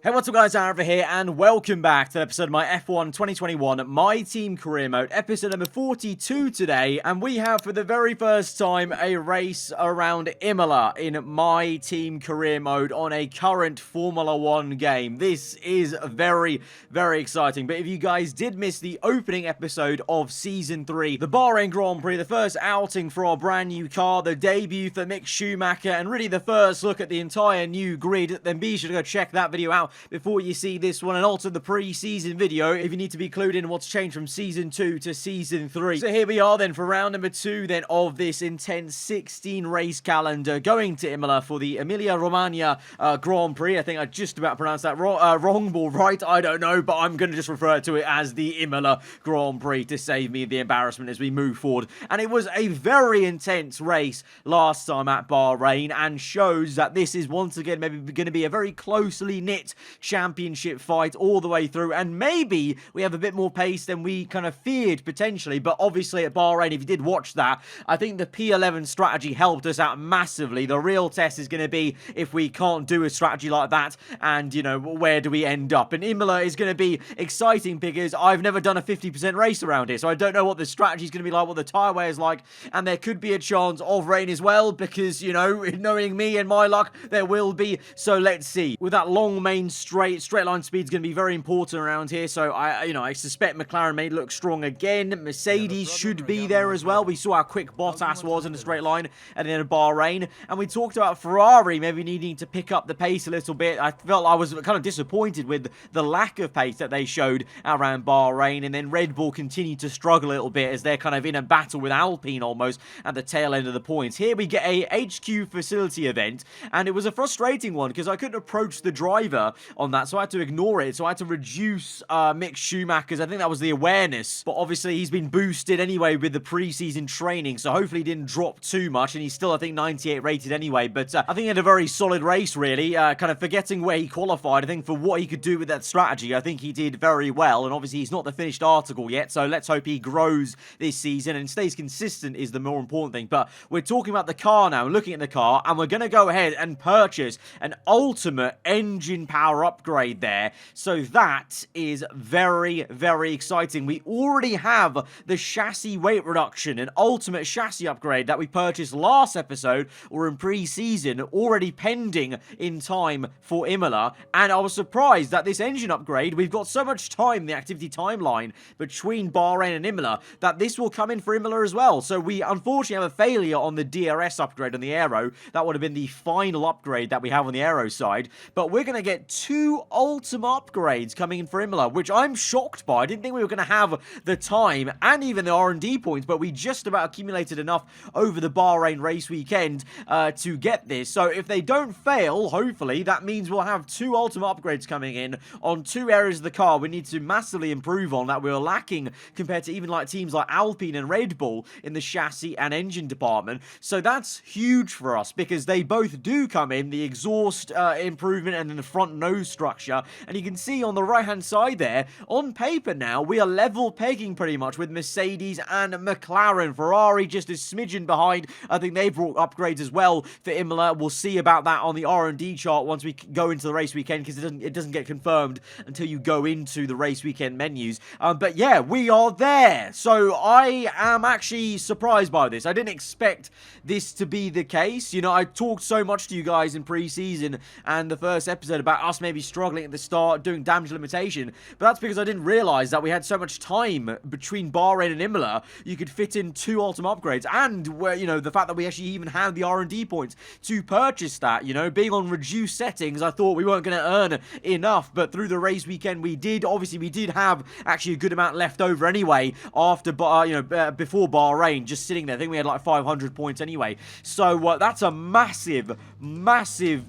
Hey, what's up guys, aarava here, and welcome back to an episode of my F1 2021 My Team Career Mode, episode number 42 today, and we have for the very first time a race around Imola in My Team Career Mode on a current Formula 1 game. This is very, very exciting, but if you guys did miss the opening episode of Season 3, the Bahrain Grand Prix, the first outing for our brand new car, the debut for Mick Schumacher, and really the first look at the entire new grid, then be sure to go check that video out before you see this one, and also the pre-season video if you need to be clued in what's changed from Season 2 to Season 3. So here we are then for round number 2 then of this intense 16 race calendar, going to Imola for the Emilia Romagna Grand Prix. I think I just about pronounced that wrong or right, I don't know, but I'm going to just refer to it as the Imola Grand Prix to save me the embarrassment as we move forward. And it was a very intense race last time at Bahrain, and shows that this is once again maybe going to be a very closely knit championship fight all the way through, and maybe we have a bit more pace than we kind of feared potentially. But obviously at Bahrain, if you did watch that, I think the P11 strategy helped us out massively. The real test is going to be if we can't do a strategy like that, and you know, where do we end up? And Imola is going to be exciting because I've never done a 50% race around here, so I don't know what the strategy is going to be like, what the tyre wear is like, and there could be a chance of rain as well, because you know, knowing me and my luck, there will be. So let's see. With that long main straight line speed is going to be very important around here, so I suspect McLaren may look strong again. Mercedes should be there as well. We saw how quick Bottas was in a straight line at the end of Bahrain, and we talked about Ferrari maybe needing to pick up the pace a little bit. I felt I was kind of disappointed with the lack of pace that they showed around Bahrain, and then Red Bull continued to struggle a little bit as they're kind of in a battle with Alpine almost at the tail end of the points. Here we get a HQ facility event, and it was a frustrating one because I couldn't approach the driver on that, so I had to ignore it. So I had to reduce Mick Schumacher's, I think that was the awareness, but obviously he's been boosted anyway with the pre-season training, so hopefully he didn't drop too much, and he's still I think 98 rated anyway. But I think he had a very solid race really, kind of forgetting where he qualified. I think for what he could do with that strategy, I think he did very well, and obviously he's not the finished article yet, so let's hope he grows this season and stays consistent is the more important thing. But we're talking about the car now, looking at the car, and we're going to go ahead and purchase an ultimate engine power upgrade there. So that is very, very exciting. We already have the chassis weight reduction, an ultimate chassis upgrade that we purchased last episode or in pre-season, already pending in time for Imola. And I was surprised that this engine upgrade, we've got so much time, the activity timeline between Bahrain and Imola, that this will come in for Imola as well. So we unfortunately have a failure on the DRS upgrade on the aero. That would have been the final upgrade that we have on the aero side. But we're going to get two ultimate upgrades coming in for Imola, which I'm shocked by. I didn't think we were going to have the time and even the R&D points, but we just about accumulated enough over the Bahrain race weekend to get this. So if they don't fail, hopefully, that means we'll have two ultimate upgrades coming in on two areas of the car we need to massively improve on, that we were lacking compared to even like teams like Alpine and Red Bull in the chassis and engine department. So that's huge for us because they both do come in, the exhaust improvement and then the front nose structure. And you can see on the right hand side there, on paper now, we are level pegging pretty much with Mercedes and McLaren. Ferrari just a smidgen behind. I think they brought upgrades as well for Imola. We'll see about that on the R&D chart once we go into the race weekend, because it doesn't get confirmed until you go into the race weekend menus. But yeah, we are there. So I am actually surprised by this. I didn't expect this to be the case. You know, I talked so much to you guys in pre-season and the first episode about us maybe struggling at the start, doing damage limitation, but that's because I didn't realize that we had so much time between Bahrain and Imola. You could fit in two ultimate upgrades, and where, you know, the fact that we actually even had the R&D points to purchase that. You know, being on reduced settings, I thought we weren't going to earn enough, but through the race weekend we did. Obviously we did have actually a good amount left over anyway after before Bahrain, just sitting there. I think we had like 500 points anyway, so that's a massive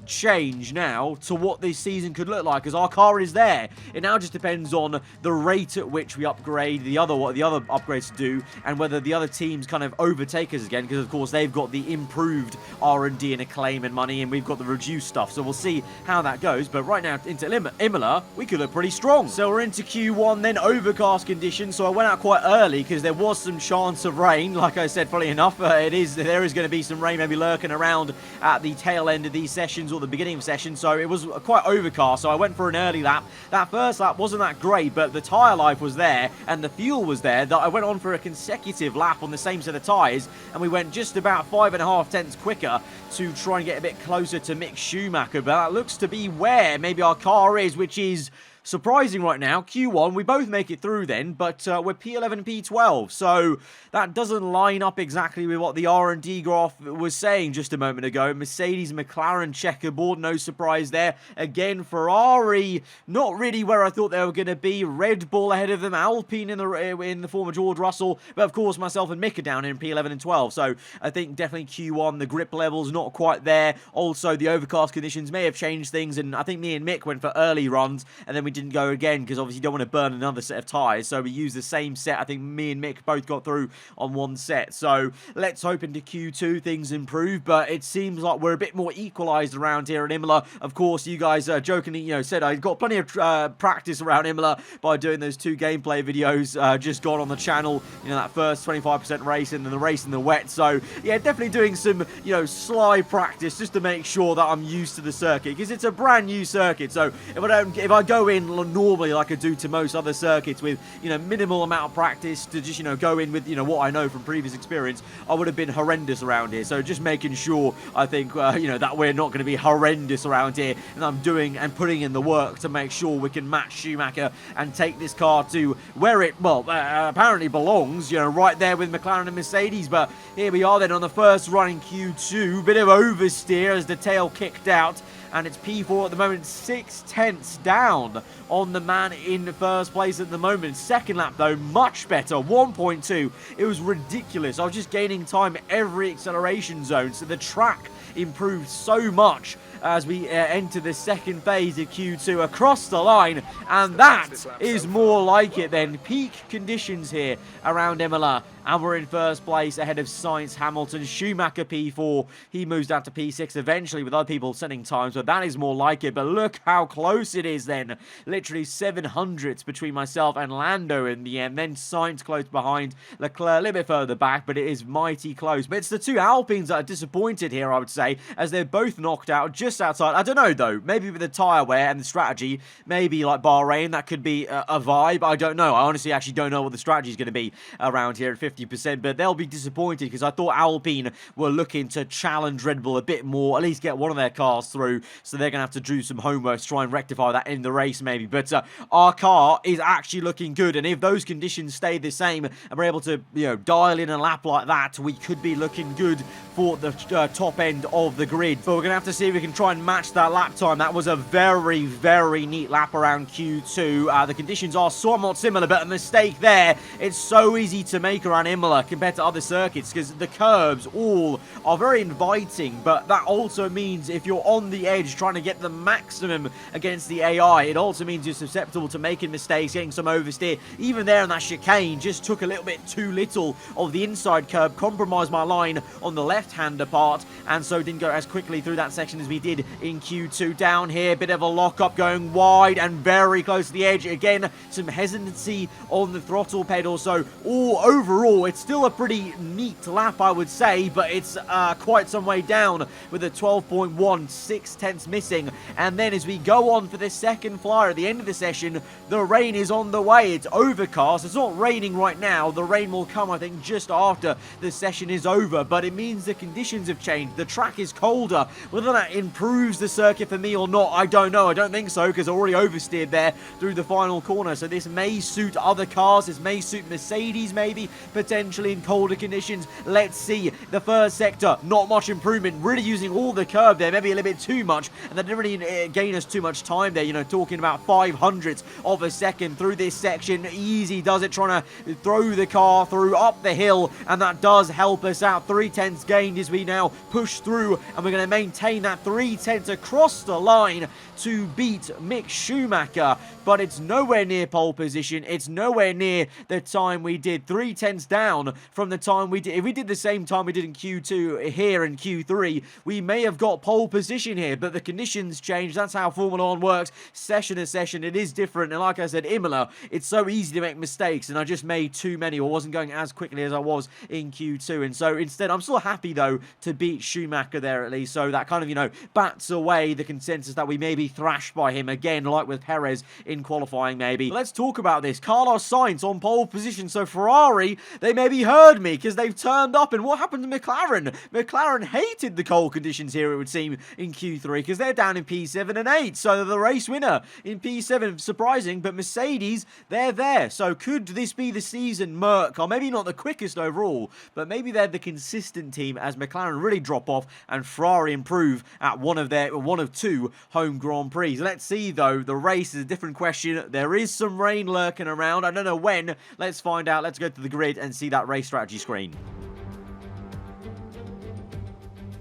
change now to what this season could look like, as our car is there. It now just depends on the rate at which we upgrade what the other upgrades to do, and whether the other teams kind of overtake us again, because of course they've got the improved R&D and acclaim and money, and we've got the reduced stuff. So we'll see how that goes. But right now into Imola, we could look pretty strong. So we're into Q1 then, overcast conditions. So I went out quite early because there was some chance of rain. Like I said, funny enough, there is going to be some rain maybe lurking around at the tail end of these sessions or the beginning of sessions. So it was quite overcast overcast, so I went for an early lap. That first lap wasn't that great, but the tyre life was there, and the fuel was there, that I went on for a consecutive lap on the same set of tyres, and we went just about 5.5 tenths quicker to try and get a bit closer to Mick Schumacher. But that looks to be where maybe our car is, which is surprising right now. Q1, we both make it through then, but we're P11 and P12, so that doesn't line up exactly with what the R&D graph was saying just a moment ago. Mercedes, McLaren, checkerboard, no surprise there. Again, Ferrari, not really where I thought they were going to be. Red Bull ahead of them, Alpine in the form of George Russell, but of course myself and Mick are down in P11 and 12, so I think definitely Q1, the grip level's not quite there. Also, the overcast conditions may have changed things, and I think me and Mick went for early runs, and then we didn't go again because obviously you don't want to burn another set of tyres, so we used the same set. I think me and Mick both got through on one set, so let's hope into Q2 things improve, but it seems like we're a bit more equalised around here in Imola. Of course, you guys jokingly, said I got plenty of practice around Imola by doing those 2 gameplay videos just gone on the channel, that first 25% race and then the race in the wet, so yeah, definitely doing some, sly practice just to make sure that I'm used to the circuit, because it's a brand new circuit, so if I go in normally like I do to most other circuits with, minimal amount of practice to just, go in with, what I know from previous experience, I would have been horrendous around here. So just making sure, I think, that we're not going to be horrendous around here, and I'm doing and putting in the work to make sure we can match Schumacher and take this car to where it, apparently belongs, right there with McLaren and Mercedes. But here we are then on the first run in Q2, bit of oversteer as the tail kicked out, and it's P4 at the moment, 6 tenths down on the man in first place at the moment. Second lap, though, much better, 1.2. It was ridiculous. I was just gaining time every acceleration zone, so the track improved so much as we enter the second phase of Q2 across the line, and that is more like it then. Peak conditions here around Imola, and we're in first place ahead of Sainz, Hamilton, Schumacher P4. He moves down to P6 eventually with other people setting times, but that is more like it. But look how close it is then. Literally 700ths between myself and Lando in the end. Then Sainz close behind, Leclerc a little bit further back, but it is mighty close. But it's the 2 Alpines that are disappointed here, I would say, as they're both knocked out just outside. I don't know, though. Maybe with the tyre wear and the strategy, maybe like Bahrain, that could be a vibe. I don't know. I honestly actually don't know what the strategy is going to be around here at 50%, but they'll be disappointed because I thought Alpine were looking to challenge Red Bull a bit more, at least get one of their cars through, so they're going to have to do some homework to try and rectify that in the race maybe. But our car is actually looking good, and if those conditions stay the same and we're able to, dial in a lap like that, we could be looking good for the top end of the grid. But we're going to have to see if we can try and match that lap time. That was a very, very neat lap around Q2. The conditions are somewhat similar, but a mistake there. It's so easy to make around Imola compared to other circuits because the curbs all are very inviting, but that also means if you're on the edge trying to get the maximum against the AI, it also means you're susceptible to making mistakes, getting some oversteer. Even there in that chicane, just took a little bit too little of the inside curb, compromised my line on the left-hander part, and so didn't go as quickly through that section as we did in Q2. Down here, bit of a lock-up going wide and very close to the edge. Again, some hesitancy on the throttle pedal, so overall, it's still a pretty neat lap, I would say, but it's quite some way down with a 12.1, 6 tenths missing. And then as we go on for the second flyer at the end of the session, the rain is on the way. It's overcast. It's not raining right now. The rain will come, I think, just after the session is over, but it means the conditions have changed. The track is colder. Whether that improves the circuit for me or not, I don't know. I don't think so, because I already oversteered there through the final corner, so this may suit other cars. This may suit Mercedes, maybe, potentially in colder conditions. Let's see. The first sector, not much improvement. Really using all the curb there, maybe a little bit too much, and that didn't really gain us too much time there, talking about 500ths of a second through this section. Easy does it, trying to throw the car through up the hill, and that does help us out. 3 tenths gained as we now push through, and we're going to maintain that 3 tenths across the line to beat Mick Schumacher, but it's nowhere near pole position. It's nowhere near the time we did. 3 tenths hands down from the time we did. If we did the same time we did in Q2 here in Q3, we may have got pole position here, but the conditions changed. That's how Formula 1 works. Session to session, it is different. And like I said, Imola, it's so easy to make mistakes, and I just made too many, or wasn't going as quickly as I was in Q2. And so instead, I'm still happy though to beat Schumacher there at least. So that kind of, bats away the consensus that we may be thrashed by him again, like with Perez in qualifying maybe. Let's talk about this. Carlos Sainz on pole position. So Ferrari, they maybe heard me because they've turned up. And what happened to McLaren? McLaren hated the cold conditions here, it would seem, in Q3 because they're down in P7 and 8. So the race winner in P7, surprising, but Mercedes, they're there. So could this be the season Merc, or maybe not the quickest overall, but maybe they're the consistent team as McLaren really drop off and Ferrari improve at one of two home Grand Prix. Let's see though, the race is a different question. There is some rain lurking around. I don't know when. Let's find out. Let's go to the grid and see that race strategy screen.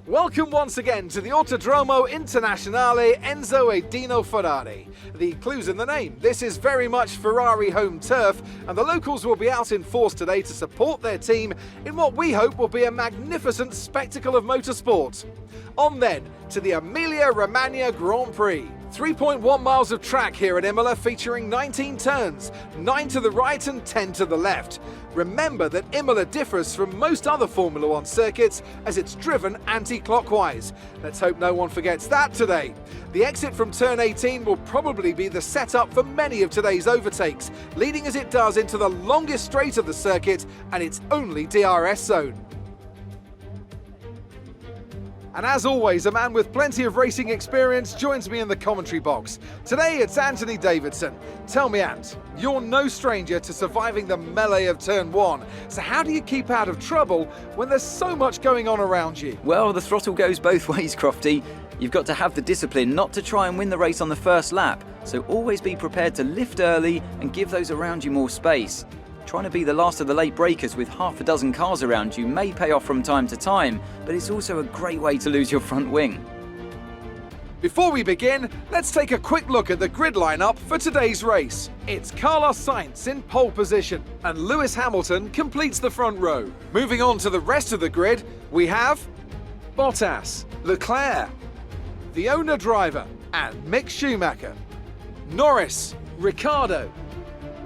Welcome once again to the Autodromo Internazionale Enzo e Dino Ferrari. The clue's in the name. This is very much Ferrari home turf, and the locals will be out in force today to support their team in what we hope will be a magnificent spectacle of motorsport. On then to the Emilia Romagna Grand Prix. 3.1 miles of track here at Imola, featuring 19 turns, 9 to the right and 10 to the left. Remember that Imola differs from most other Formula 1 circuits as it's driven anti-clockwise. Let's hope no one forgets that today. The exit from turn 18 will probably be the setup for many of today's overtakes, leading as it does into the longest straight of the circuit and its only DRS zone. And as always, a man with plenty of racing experience joins me in the commentary box. Today it's Anthony Davidson. Tell me, Ant, you're no stranger to surviving the melee of turn 1. So how do you keep out of trouble when there's so much going on around you? Well, the throttle goes both ways, Crofty. You've got to have the discipline not to try and win the race on the first lap. So always be prepared to lift early and give those around you more space. Trying to be the last of the late breakers with half a dozen cars around you may pay off from time to time, but it's also a great way to lose your front wing. Before we begin, let's take a quick look at the grid lineup for today's race. It's Carlos Sainz in pole position, and Lewis Hamilton completes the front row. Moving on to the rest of the grid, we have Bottas, Leclerc, the owner driver, and Mick Schumacher, Norris, Ricciardo,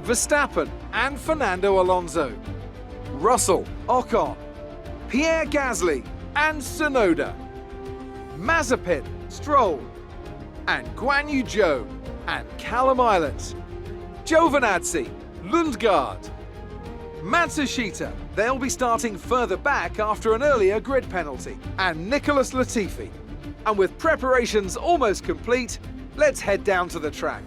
Verstappen and Fernando Alonso, Russell, Ocon, Pierre Gasly and Tsunoda, Mazepin, Stroll, and Guan Yu Zhou and Callum Islands, Giovinazzi, Lundgaard, Matsushita, they'll be starting further back after an earlier grid penalty, and Nicholas Latifi. And with preparations almost complete, let's head down to the track.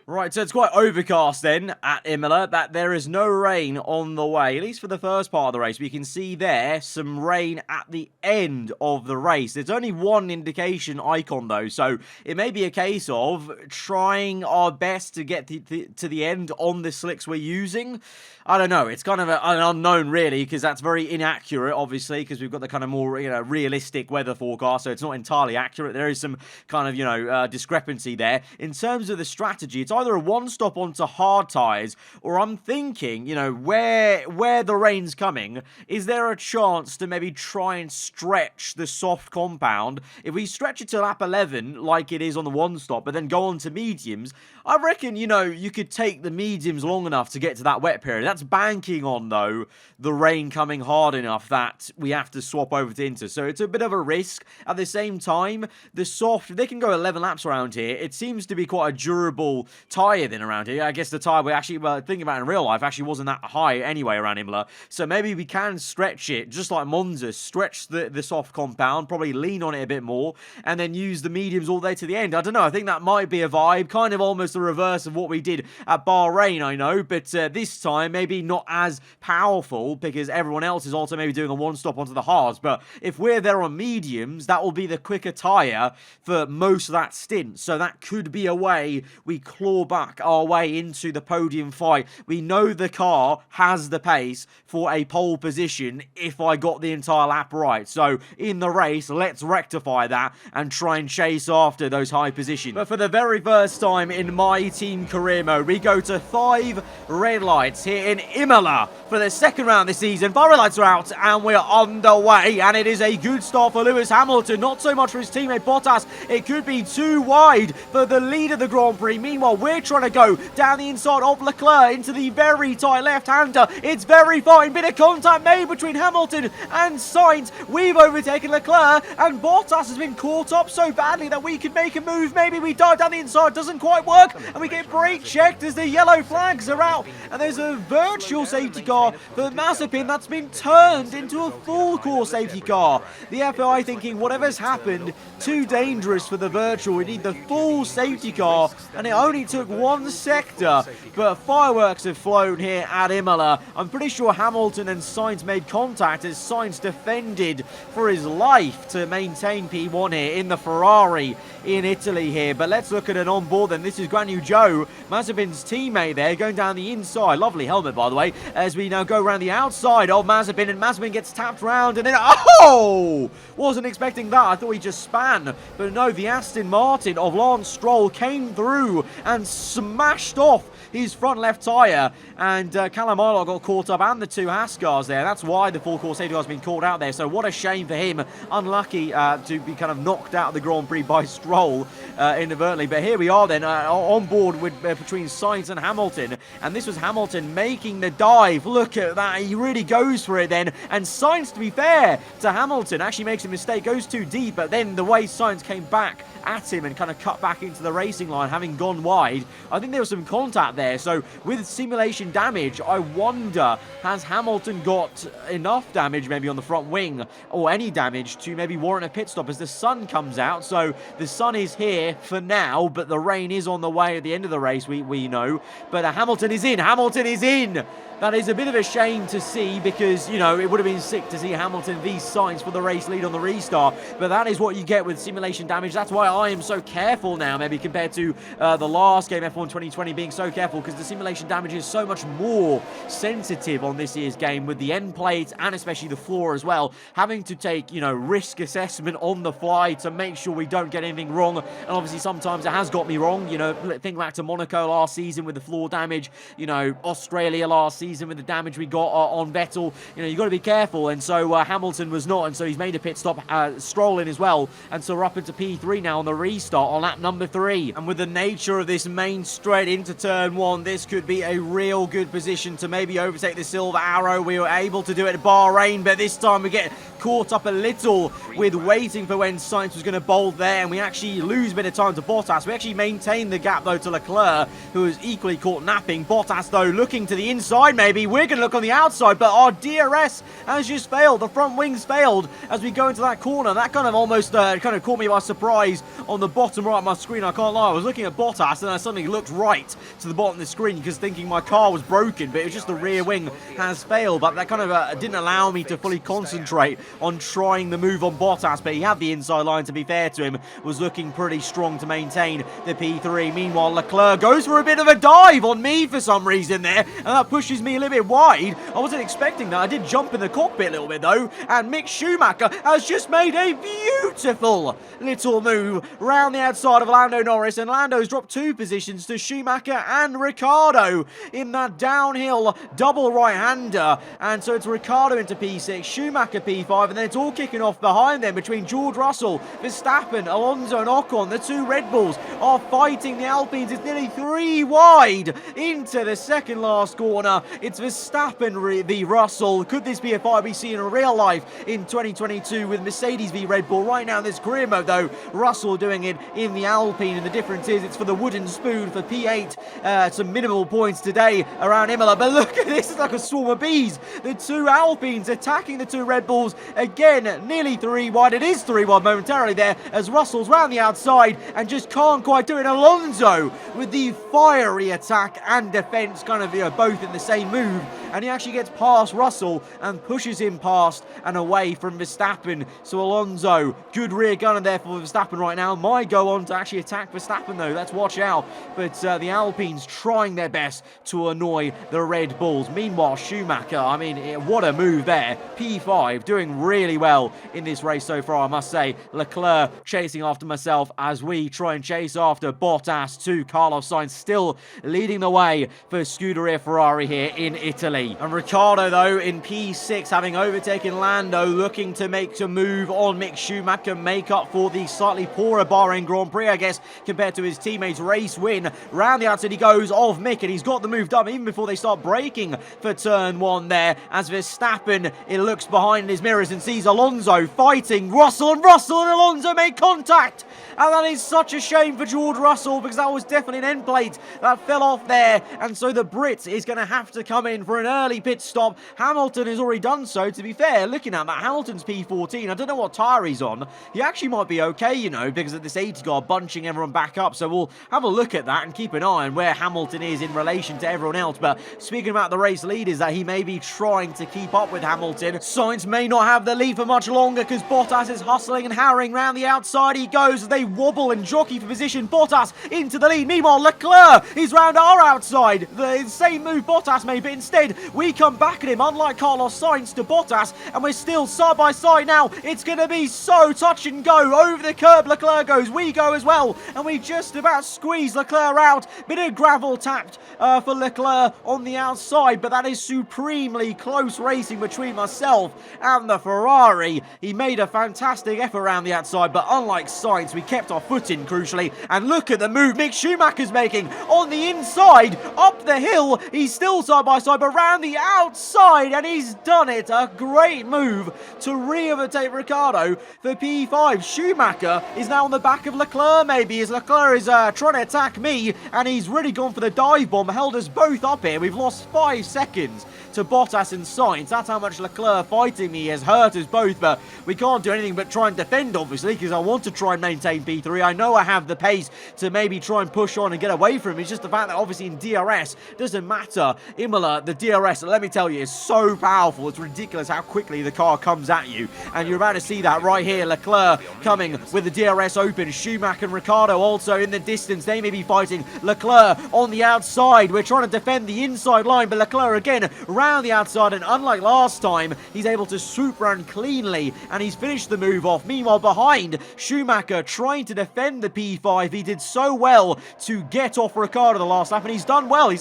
Right, so it's quite overcast then at Imola, that there is no rain on the way, at least for the first part of the race. We can see there some rain at the end of the race. There's only one indication icon though, so it may be a case of trying our best to get to the end on the slicks we're using. I don't know, it's kind of an unknown really, because that's very inaccurate obviously, because we've got the kind of more realistic weather forecast, so it's not entirely accurate. There is some kind of discrepancy there. In terms of the strategy, it's either a one-stop onto hard tyres, or I'm thinking, where the rain's coming, is there a chance to maybe try and stretch the soft compound? If we stretch it to lap 11, like it is on the one-stop, but then go on to mediums, I reckon, you could take the mediums long enough to get to that wet period. That's banking on, though, the rain coming hard enough that we have to swap over to Inter. So it's a bit of a risk. At the same time, the soft, they can go 11 laps around here. It seems to be quite a durable tyre then around here. I guess the tyre we actually thinking about in real life actually wasn't that high anyway around Imola. So maybe we can stretch it, just like Monza, stretch the soft compound, probably lean on it a bit more, and then use the mediums all the way to the end. I don't know, I think that might be a vibe, kind of almost the reverse of what we did at Bahrain, I know, but this time maybe not as powerful because everyone else is also maybe doing a one-stop onto the hards. But if we're there on mediums, that will be the quicker tyre for most of that stint. So that could be a way we claw claw back our way into the podium fight. We know the car has the pace for a pole position if I got the entire lap right. So in the race, let's rectify that and try and chase after those high positions. But for the very first time in my team career mode, we go to 5 red lights here in Imola for the second round this season. 5 red lights are out and we're underway, and it is a good start for Lewis Hamilton. Not so much for his teammate Bottas. It could be too wide for the lead of the Grand Prix. Meanwhile, we're trying to go down the inside of Leclerc into the very tight left-hander. It's very fine. Bit of contact made between Hamilton and Sainz. We've overtaken Leclerc, and Bottas has been caught up so badly that we could make a move. Maybe we dive down the inside. Doesn't quite work, and we get brake checked as the yellow flags are out. And there's a virtual safety car for Mazepin that's been turned into a full core safety car. The FIA thinking whatever's happened, too dangerous for the virtual. We need the full safety car, and it only took one sector, but fireworks have flown here at Imola. I'm pretty sure Hamilton and Sainz made contact as Sainz defended for his life to maintain P1 here in the Ferrari in Italy here. But let's look at an onboard then. This is Guanyu Zhou, Mazepin's teammate there, going down the inside. Lovely helmet, by the way, as we now go around the outside of Mazepin, and Mazepin gets tapped round, and then, oh! Wasn't expecting that. I thought he just span. But no, the Aston Martin of Lance Stroll came through and smashed off his front left tyre, and Callum Ilott got caught up, and the 2 Haas cars there. That's why the full course safety car has been called out there. So what a shame for him. Unlucky to be kind of knocked out of the Grand Prix by Stroll inadvertently. But here we are then on board with between Sainz and Hamilton, and this was Hamilton making the dive. Look at that. He really goes for it then, and Sainz, to be fair to Hamilton, actually makes a mistake, goes too deep, but then the way Sainz came back at him and kind of cut back into the racing line, having gone wide, I think there was some contact there. So with simulation damage, I wonder, has Hamilton got enough damage maybe on the front wing, or any damage to maybe warrant a pit stop as the sun comes out? So the sun is here for now, but the rain is on the way at the end of the race, we know. But Hamilton is in. Hamilton is in. That is a bit of a shame to see, because, you know, it would have been sick to see Hamilton v Sainz for the race lead on the restart. But that is what you get with simulation damage. That's why I am so careful now, maybe compared to the last game, F1 2020, being so careful, because the simulation damage is so much more sensitive on this year's game, with the end plate and especially the floor as well, having to take, you know, risk assessment on the fly to make sure we don't get anything wrong. And obviously sometimes it has got me wrong. You know, think back to Monaco last season with the floor damage, you know, Australia last season with the damage we got on Vettel. You know, you've got to be careful, and so Hamilton was not, and so he's made a pit stop, Stroll in as well, and so we're up into P3 now on the restart on lap number 3. And with the nature of this main straight into turn 1, this could be a real good position to maybe overtake the Silver Arrow. We were able to do it at Bahrain, but this time we get caught up a little with waiting for when Sainz was going to bolt there, and we actually lose a bit of time to Bottas. We actually maintain the gap though to Leclerc, who is equally caught napping. Bottas though looking to the inside. Maybe we're going to look on the outside, but our DRS has just failed. The front wings failed as we go into that corner. That kind of almost kind of caught me by surprise on the bottom right of my screen. I can't lie. I was looking at Bottas and I suddenly looked right to the bottom of the screen because thinking my car was broken, but it was just the rear wing has failed. But that kind of didn't allow me to fully concentrate on trying the move on Bottas, but he had the inside line, to be fair to him, was looking pretty strong to maintain the P3. Meanwhile, Leclerc goes for a bit of a dive on me for some reason there, and that pushes me a little bit wide. I wasn't expecting that. I did jump in the cockpit a little bit though, and Mick Schumacher has just made a beautiful little move round the outside of Lando Norris, and Lando's dropped 2 positions to Schumacher and Ricciardo in that downhill double right-hander, and so it's Ricciardo into P6, Schumacher P5, and then it's all kicking off behind them between George Russell, Verstappen, Alonso and Ocon. The 2 Red Bulls are fighting the Alpines. It's nearly 3 wide into the second last corner. It's Verstappen v Russell. Could this be a fight we see in real life in 2022 with Mercedes v Red Bull? Right now in this career mode though, Russell doing it in the Alpine, and the difference is it's for the wooden spoon for P8. Some minimal points today around Imola, but look at this, it's like a swarm of bees. The 2 Alpines attacking the 2 Red Bulls. Again, nearly 3 wide. It is 3 wide momentarily there as Russell's round the outside and just can't quite do it. Alonso with the fiery attack and defense, kind of, you know, both in the same move, and he actually gets past Russell and pushes him past and away from Verstappen. So Alonso, good rear gunner there for Verstappen right now. Might go on to actually attack Verstappen though. Let's watch out. But the Alpines trying their best to annoy the Red Bulls. Meanwhile, Schumacher, I mean, what a move there. P5 doing really well in this race so far, I must say. Leclerc chasing after myself as we try and chase after Bottas to Carlos Sainz, still leading the way for Scuderia Ferrari here in Italy. And Ricciardo, though, in P6, having overtaken Lando, looking to make a move on Mick Schumacher, make up for the slightly poorer Bahrain Grand Prix, I guess, compared to his teammates' race win. Round the outside he goes of Mick, and he's got the move done even before they start braking for turn 1 there, as Verstappen, it looks behind his mirrors and sees Alonso fighting Russell, and Alonso make contact. And that is such a shame for George Russell, because that was definitely an end plate that fell off there. And so the Brit is going to have to come in for an early pit stop. Hamilton has already done so, to be fair. Looking at that, Hamilton's P14. I don't know what tyre he's on. He actually might be okay, you know, because of this safety car bunching everyone back up. So we'll have a look at that and keep an eye on where Hamilton is in relation to everyone else. But speaking about the race leaders, that he may be trying to keep up with Hamilton. Sainz may not have the lead for much longer, because Bottas is hustling and harrying round the outside. He goes as they wobble and jockey for position. Bottas into the lead. Meanwhile, Leclerc is round our outside. The same move Bottas made, but instead we come back at him, unlike Carlos Sainz to Bottas, and we're still side by side now. It's going to be so touch and go. Over the curb Leclerc goes, we go as well, and we just about squeeze Leclerc out. Bit of gravel tapped for Leclerc on the outside, but that is supremely close racing between myself and the Ferrari. He made a fantastic effort around the outside, but unlike Sainz, we kept our foot in crucially. And look at the move Mick Schumacher's making on the inside, up the hill. He's still side by side, but round the outside, and he's done it. A great move to re-overtake Ricciardo for P5. Schumacher is now on the back of Leclerc, maybe, as Leclerc is trying to attack me, and he's really gone for the dive bomb, held us both up here. We've lost 5 seconds to Bottas and Sainz. That's how much Leclerc fighting me has hurt us both, but we can't do anything but try and defend, obviously, because I want to try and maintain P3. I know I have the pace to maybe try and push on and get away from him. It's just the fact that obviously in DRS, doesn't matter. Imola, the DRS, let me tell you, is so powerful. It's ridiculous how quickly the car comes at you, and you're about to see that right here. Leclerc coming with the DRS open. Schumacher and Ricciardo also in the distance. They may be fighting. Leclerc on the outside. We're trying to defend the inside line, but Leclerc again round the outside, and unlike last time, he's able to swoop round cleanly, and he's finished the move off. Meanwhile, behind, Schumacher trying to defend the P5. He did so well to get off Ricciardo the last lap, and he's done well. He's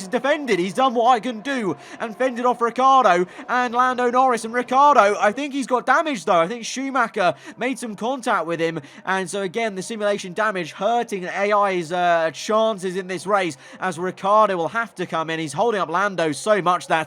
defended. He's done what I can do and fended off Ricciardo and Lando Norris. And Ricciardo, I think he's got damage though. I think Schumacher made some contact with him, and so again, the simulation damage hurting AI's chances in this race, as Ricciardo will have to come in. He's holding up Lando so much that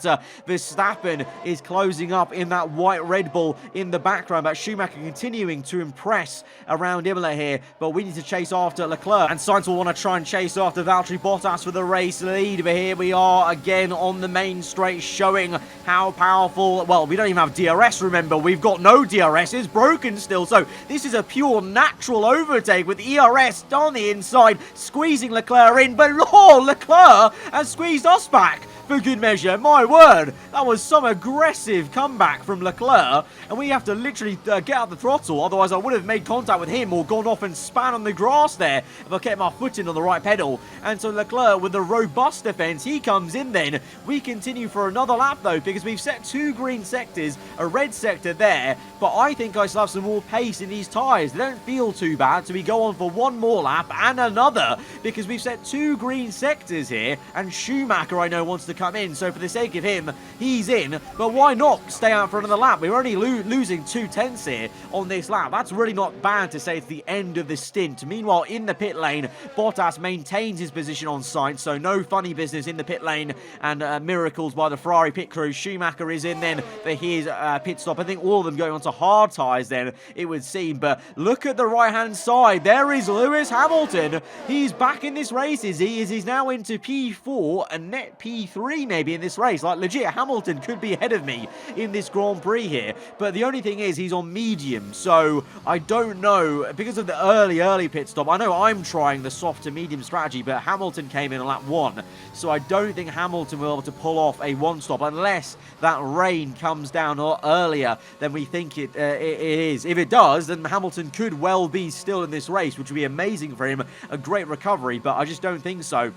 Verstappen is closing up in that white Red Bull in the background, but Schumacher continuing to impress around Imola here, but we need to chase after Leclerc, and Sainz will want to try and chase after Valtteri Bottas for the race lead. But here we are again on the main straight, showing how powerful, well, we don't even have DRS, remember, we've got no DRS, it's broken still, so this is a pure natural overtake with ERS on the inside, squeezing Leclerc in, but Leclerc has squeezed us back for good measure. My word, that was some aggressive comeback from Leclerc, and we have to literally get out the throttle, otherwise I would have made contact with him or gone off and span on the grass there if I kept my foot in on the right pedal. And so Leclerc, with a robust defense, he comes in then. We continue for another lap though, because we've set 2 green sectors, a red sector there, but I think I still have some more pace in these tyres. They don't feel too bad, so we go on for one more lap and another, because we've set 2 green sectors here, and Schumacher I know wants to come in, so for the sake of him, he's in. But why not stay out for another lap? We're only losing 2 tenths here on this lap. That's really not bad to say it's the end of the stint. Meanwhile, in the pit lane, Bottas maintains his position on Sainz, so no funny business in the pit lane, and miracles by the Ferrari pit crew. Schumacher is in then for his pit stop. I think all of them going on to hard tyres then, it would seem. But look at the right-hand side. There is Lewis Hamilton. He's back back in this race, is he? He's now into P4 and net P3 maybe in this race. Like, legit, Hamilton could be ahead of me in this Grand Prix here. But the only thing is, he's on medium, so I don't know. Because of the early pit stop, I know I'm trying the soft to medium strategy, but Hamilton came in on lap 1. So I don't think Hamilton will be able to pull off a 1-stop unless that rain comes down a lot earlier than we think it is. If it does, then Hamilton could well be still in this race, which would be amazing for him. A great recovery, but I just don't think so.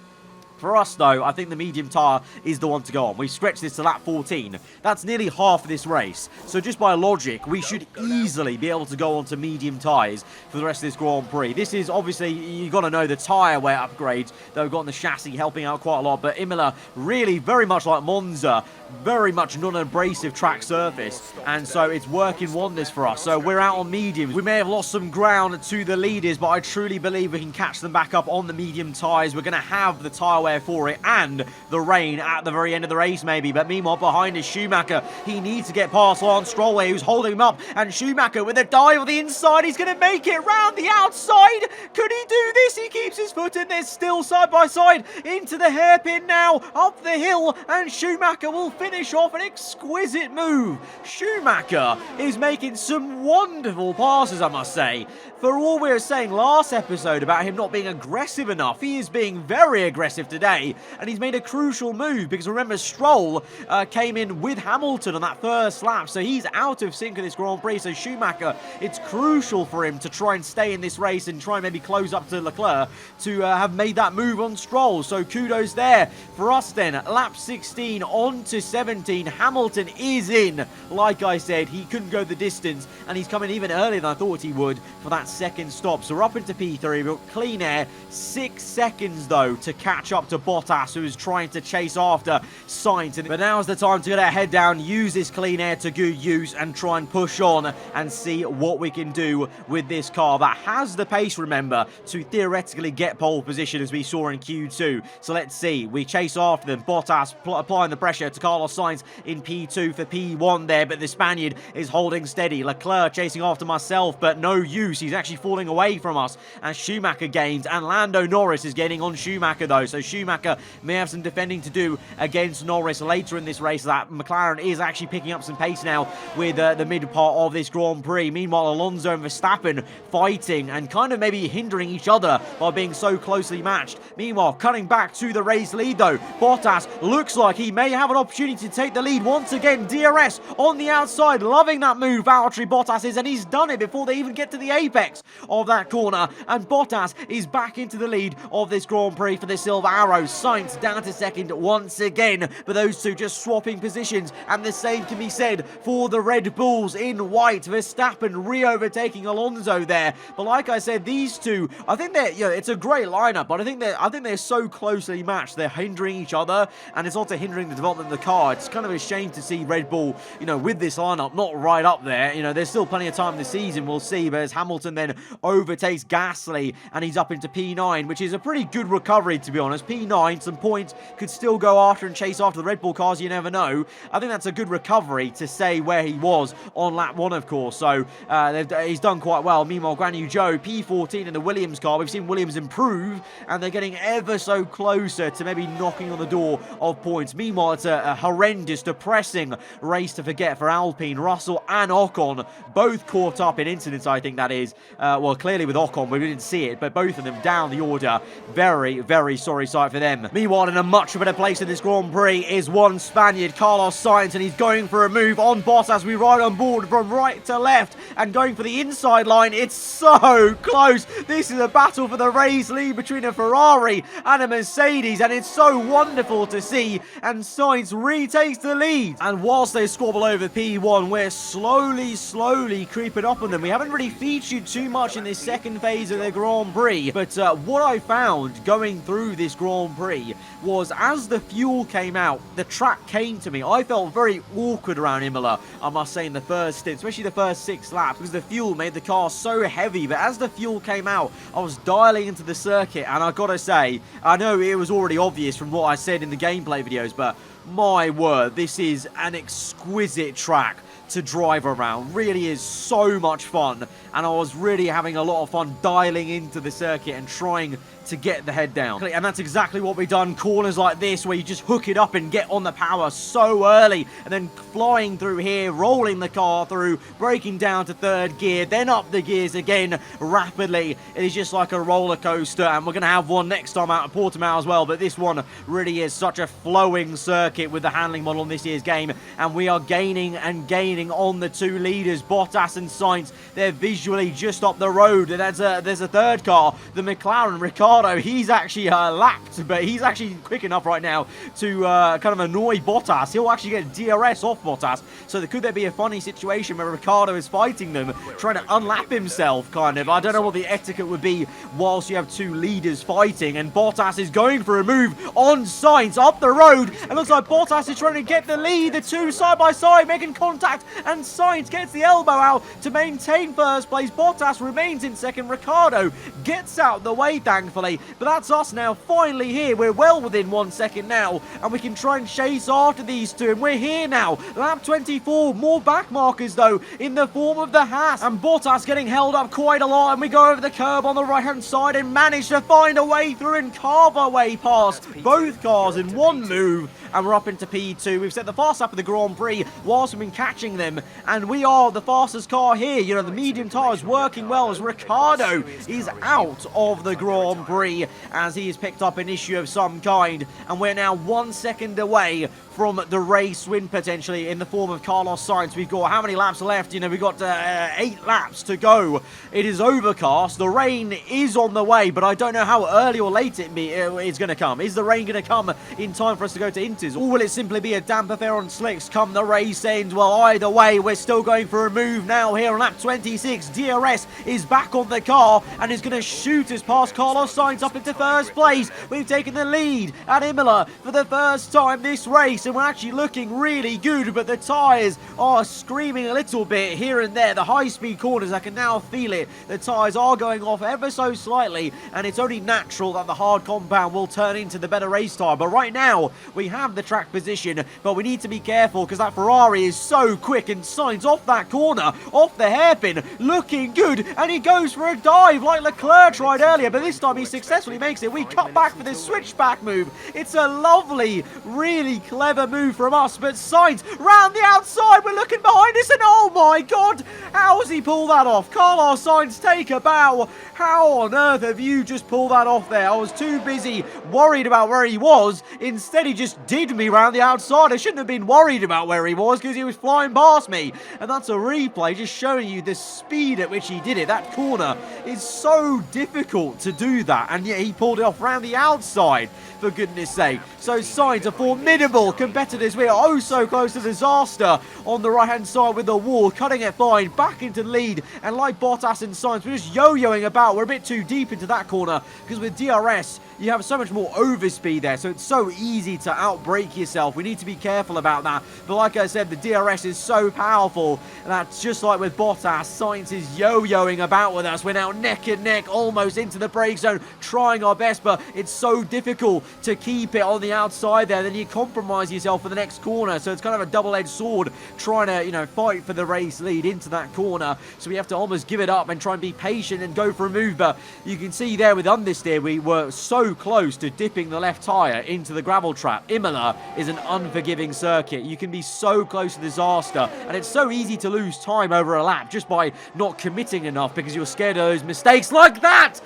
For us, though, I think the medium tyre is the one to go on. We've stretched this to lap 14. That's nearly half of this race. So just by logic, we should easily be able to go on to medium tyres for the rest of this Grand Prix. This is, obviously, you've got to know the tyre wear upgrades that we've got on the chassis helping out quite a lot. But Imola, really very much like Monza, very much non-abrasive track surface. And so it's working wonders for us. So we're out on mediums. We may have lost some ground to the leaders, but I truly believe we can catch them back up on the medium tyres. We're going to have the tyre wear for it and the rain at the very end of the race maybe. But meanwhile, behind is Schumacher. He needs to get past Lance Stroll, who's holding him up, and Schumacher with a dive on the inside. He's going to make it round the outside. Could he do this? He keeps his foot in there, still side by side into the hairpin now, up the hill, and Schumacher will finish off an exquisite move. Schumacher is making some wonderful passes, I must say. For all we were saying last episode about him not being aggressive enough, he is being very aggressive today, and he's made a crucial move because remember, Stroll came in with Hamilton on that first lap, so he's out of sync with this Grand Prix. So Schumacher, it's crucial for him to try and stay in this race and try and maybe close up to Leclerc to have made that move on Stroll. So kudos there for us then. Lap 16 on to 17. Hamilton is in. Like I said, he couldn't go the distance, and he's coming even earlier than I thought he would for that second stop. So we're up into P3. We've got clean air. 6 seconds, though, to catch up to Bottas, who is trying to chase after Sainz. But now's the time to get our head down, use this clean air to good use, and try and push on and see what we can do with this car that has the pace, remember, to theoretically get pole position as we saw in Q2. So let's see. We chase after them. Bottas applying the pressure to Carlos Sainz in P2 for P1 there, but the Spaniard is holding steady. Leclerc chasing after myself, but no use. He's actually falling away from us as Schumacher gains, and Lando Norris is getting on Schumacher though, so Schumacher may have some defending to do against Norris later in this race. That McLaren is actually picking up some pace now with the mid part of this Grand Prix. Meanwhile, Alonso and Verstappen fighting and kind of maybe hindering each other by being so closely matched. Meanwhile, cutting back to the race lead though, Bottas looks like he may have an opportunity to take the lead once again. DRS on the outside, loving that move, Valtteri Bottas is, and he's done it before they even get to the apex of that corner, and Bottas is back into the lead of this Grand Prix for the Silver Arrow. Sainz down to second once again, but those two just swapping positions, and the same can be said for the Red Bulls in white. Verstappen re-overtaking Alonso there, but like I said, these two, I think they're, it's a great lineup, but I think they're so closely matched, they're hindering each other, and it's also hindering the development of the car. It's kind of a shame to see Red Bull, with this lineup not right up there. There's still plenty of time in the season, we'll see, but as Hamilton then overtakes Gasly, and he's up into P9, which is a pretty good recovery, to be honest. P9, some points, could still go after and chase after the Red Bull cars, you never know. I think that's a good recovery to say where he was on lap 1, of course, so he's done quite well. Meanwhile, Guan Yu Zhou, P14 in the Williams car. We've seen Williams improve, and they're getting ever so closer to maybe knocking on the door of points. Meanwhile, it's a horrendous, depressing race to forget for Alpine. Russell and Ocon both caught up in incidents, I think that is. Well, clearly with Ocon, we didn't see it, but both of them down the order. Very, very sorry sight for them. Meanwhile, in a much better place in this Grand Prix is one Spaniard, Carlos Sainz, and he's going for a move on Bottas. We ride on board from right to left and going for the inside line. It's so close. This is a battle for the race lead between a Ferrari and a Mercedes, and it's so wonderful to see, and Sainz retakes the lead. And whilst they squabble over P1, we're slowly creeping up on them. We haven't really featured too much in this second phase of the Grand Prix, but what I found going through this Grand Prix was as the fuel came out, the track came to me. I felt very awkward around Imola, I must say, in the first stint, especially the first 6 laps, because the fuel made the car so heavy. But as the fuel came out, I was dialing into the circuit, and I gotta say, I know it was already obvious from what I said in the gameplay videos, but my word, this is an exquisite track to drive around. Really is so much fun, and I was really having a lot of fun dialing into the circuit and trying to get the head down. And that's exactly what we've done. Corners like this where you just hook it up and get on the power so early, and then flying through here, rolling the car through, breaking down to third gear, then up the gears again rapidly. It is just like a roller coaster, and we're going to have one next time out at Portimao as well, but this one really is such a flowing circuit with the handling model in this year's game, and we are gaining and gaining on the two leaders, Bottas and Sainz. They're visually just up the road. There's a third car, the McLaren. Ricciardo, he's actually lapped, but he's actually quick enough right now to kind of annoy Bottas. He'll actually get DRS off Bottas, so could there be a funny situation where Ricciardo is fighting them, trying to unlap himself, kind of? I don't know what the etiquette would be whilst you have two leaders fighting, and Bottas is going for a move on Sainz up the road, and looks like Bottas is trying to get the lead. The two side by side making contact, and Sainz gets the elbow out to maintain first place. Bottas remains in second. Ricciardo gets out the way, thankfully, but that's us now finally here. We're well within 1 second now, and we can try and chase after these two, and we're here now. Lap 24, more back markers though in the form of the Haas, and Bottas getting held up quite a lot, and we go over the curb on the right hand side and manage to find a way through and carve our way past both cars in one move, and we're up into P2. We've set the fast lap of the Grand Prix whilst we've been catching them, and we are the fastest car here. You know, the medium tyre is working well as Ricciardo is out of the Grand Prix as he has picked up an issue of some kind, and we're now 1 second away from the race win potentially in the form of Carlos Sainz. We've got how many laps left? You know, we've got 8 laps to go. It is overcast. The rain is on the way, but I don't know how early or late it's going to come. Is the rain going to come in time for us to go to Inters, or will it simply be a damp affair on slicks come the race ends? Well, either way, we're still going for a move now here on lap 26. DRS is back on the car and is going to shoot us past Carlos Sainz up into first place. We've taken the lead at Imola for the first time this race, and we're actually looking really good, but the tyres are screaming a little bit here and there. The high-speed corners, I can now feel it. The tyres are going off ever so slightly, and it's only natural that the hard compound will turn into the better race tyre. But right now, we have the track position, but we need to be careful because that Ferrari is so quick, and Sainz off that corner, off the hairpin, looking good, and he goes for a dive like Leclerc tried earlier, but this time he successfully makes it. We cut back for this switchback move. It's a lovely, really clever move from us, but Sainz round the outside, we're looking behind us, and oh my god, how has he pulled that off? Carlos Sainz, take a bow. How on earth have you just pulled that off there? I was too busy worried about where he was. Instead, he just did me round the outside. I shouldn't have been worried about where he was because he was flying past me, and that's a replay just showing you the speed at which he did it. That corner is so difficult to do that, and yet he pulled it off round the outside, for goodness sake. So Sainz, a formidable competitors. We are oh so close to disaster on the right hand side with the wall, cutting it fine back into the lead, and like Bottas and Sainz, we're just yo-yoing about. We're a bit too deep into that corner because with DRS you have so much more overspeed there, so it's so easy to outbrake yourself. We need to be careful about that, but like I said, the DRS is so powerful that just like with Bottas, Sainz is yo-yoing about with us. We're now neck and neck, almost into the brake zone, trying our best, but it's so difficult to keep it on the outside there. Then you compromise yourself for the next corner, so it's kind of a double-edged sword trying to, you know, fight for the race lead into that corner. So we have to almost give it up and try and be patient and go for a move, but you can see there with understeer, we were so close to dipping the left tyre into the gravel trap. Imola is an unforgiving circuit. You can be so close to disaster, and it's so easy to lose time over a lap just by not committing enough because you're scared of those mistakes like that,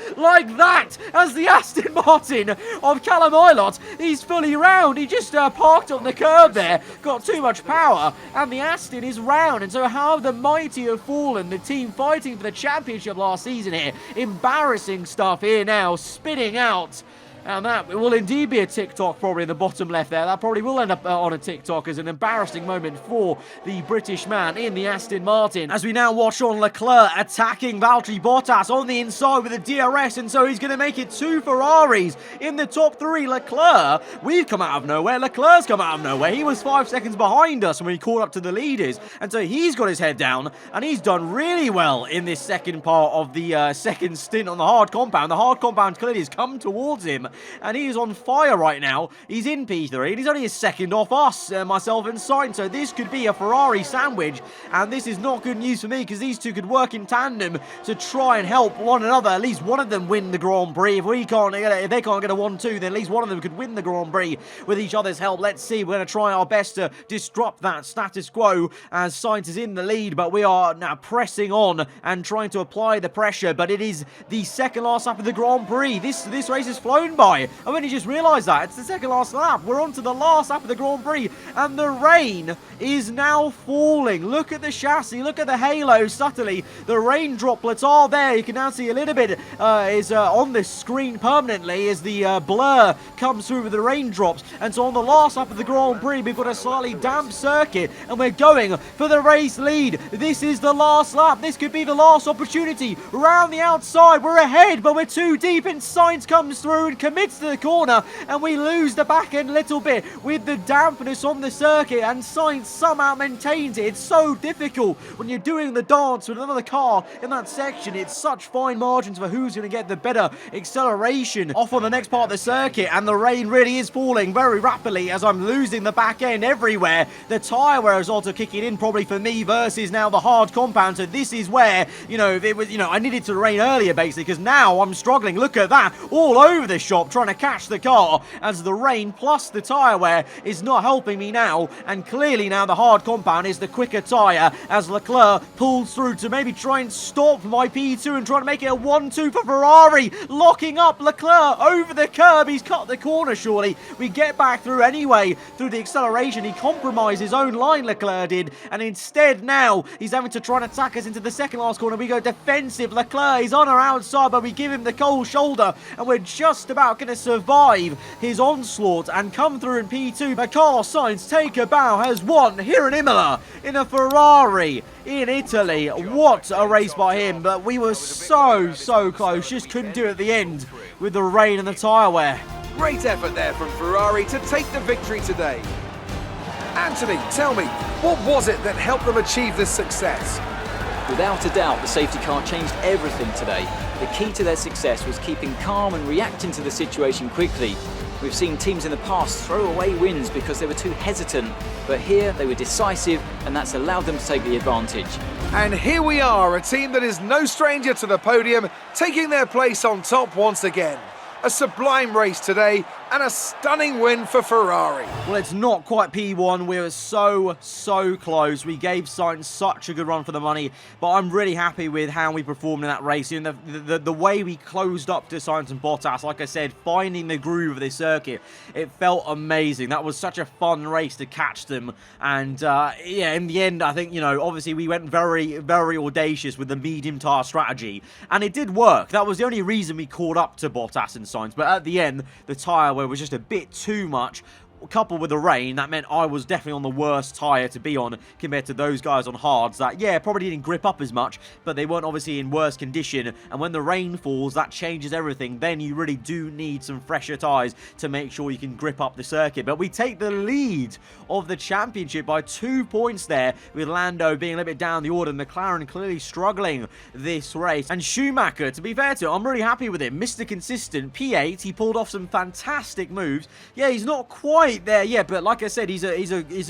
as the Aston Martin of Callum Ilott, he's fully round. He just parked on the curb there, got too much power, and the Aston is round. And so how have the mighty have fallen, the team fighting for the championship last season here. Embarrassing stuff here now, spitting out. And that will indeed be a TikTok probably in the bottom left there. That probably will end up on a TikTok as an embarrassing moment for the British man in the Aston Martin. As we now watch on Leclerc attacking Valtteri Bottas on the inside with the DRS, and so he's going to make it 2 Ferraris in the top 3. Leclerc, we've come out of nowhere. Leclerc's come out of nowhere. He was 5 seconds behind us when we caught up to the leaders, and so he's got his head down, and he's done really well in this second part of the second stint on the hard compound. The hard compound clearly has come towards him, and he is on fire right now. He's in P3, and he's only a second off us, myself and Sainz, so this could be a Ferrari sandwich, and this is not good news for me, because these two could work in tandem to try and help one another. At least one of them win the Grand Prix. If they can't get a 1-2, then at least one of them could win the Grand Prix with each other's help. Let's see. We're going to try our best to disrupt that status quo as Sainz is in the lead, but we are now pressing on and trying to apply the pressure. But it is the second last lap of the Grand Prix. This race has flown by. I've only just realised that. It's the second last lap. We're on to the last lap of the Grand Prix, and the rain is now falling. Look at the chassis. Look at the halo subtly. The rain droplets are there. You can now see a little bit is on this screen permanently as the blur comes through with the raindrops. And so on the last lap of the Grand Prix, we've got a slightly damp circuit, and we're going for the race lead. This is the last lap. This could be the last opportunity. Round the outside, we're ahead, but we're too deep, and Sainz comes through and commits to the corner, and we lose the back end a little bit with the dampness on the circuit, and Sainz somehow maintains it. It's so difficult when you're doing the dance with another car in that section. It's such fine margins for who's going to get the better acceleration off on the next part of the circuit, and the rain really is falling very rapidly as I'm losing the back end everywhere. The tyre wear is also kicking in probably for me versus now the hard compound, so this is where, if it was, I needed to rain earlier basically, because now I'm struggling. Look at that, all over the shop trying to catch the car as the rain plus the tyre wear is not helping me now, and clearly now the hard compound is the quicker tyre as Leclerc pulls through to maybe try and stop my P2 and try to make it a 1-2 for Ferrari, locking up Leclerc over the curb. He's cut the corner, surely. We get back through anyway through the acceleration. He compromised his own line, Leclerc did, and instead now he's having to try and attack us into the second last corner. We go defensive. Leclerc is on our outside, but we give him the cold shoulder, and we're just about going to survive his onslaught and come through in P2. But Carlos Sainz, take a bow, has won here in Imola in a Ferrari in Italy. What a race by him, but we were so close. Just couldn't do it at the end with the rain and the tyre wear. Great effort there from Ferrari to take the victory today. Anthony, tell me, what was it that helped them achieve this success? Without a doubt, the safety car changed everything today. The key to their success was keeping calm and reacting to the situation quickly. We've seen teams in the past throw away wins because they were too hesitant, but here they were decisive, and that's allowed them to take the advantage. And here we are, a team that is no stranger to the podium, taking their place on top once again. A sublime race today, and a stunning win for Ferrari. Well, it's not quite P1. We were so close. We gave Sainz such a good run for the money, but I'm really happy with how we performed in that race. The way we closed up to Sainz and Bottas, like I said, finding the groove of this circuit, it felt amazing. That was such a fun race to catch them, and yeah, in the end, I think, obviously we went very audacious with the medium tyre strategy, and it did work. That was the only reason we caught up to Bottas and Sainz, but at the end, the tyre wear was just a bit too much. Coupled with the rain, that meant I was definitely on the worst tyre to be on compared to those guys on hards that, yeah, probably didn't grip up as much, but they weren't obviously in worse condition. And when the rain falls, that changes everything. Then you really do need some fresher tyres to make sure you can grip up the circuit. But we take the lead of the championship by 2 points there, with Lando being a little bit down the order and McLaren clearly struggling this race. And Schumacher, to be fair to him, I'm really happy with him. Mr. Consistent, P8, he pulled off some fantastic moves. Yeah, he's not quite there yet, but like I said, he's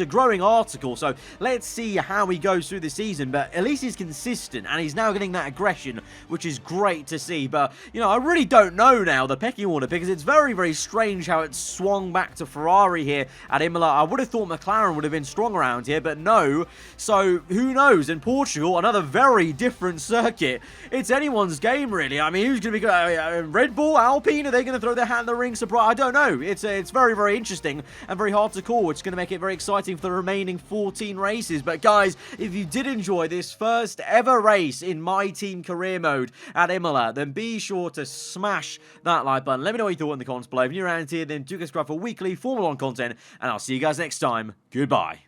a growing article, so let's see how he goes through the season. But at least he's consistent, and he's now getting that aggression, which is great to see. But I really don't know now the pecking order, because it's very strange how it's swung back to Ferrari here at Imola. I would have thought McLaren would have been strong around here, but no. So who knows? In Portugal, another very different circuit. It's anyone's game, really. I mean, who's going to be Red Bull, Alpine? Are they going to throw their hat in the ring? Surprise? I don't know. It's very interesting and very hard to call, which is going to make it very exciting for the remaining 14 races. But guys, if you did enjoy this first ever race in MyTeam career mode at Imola, then be sure to smash that like button. Let me know what you thought in the comments below. If you're around here, then do subscribe for weekly Formula 1 content, and I'll see you guys next time. Goodbye.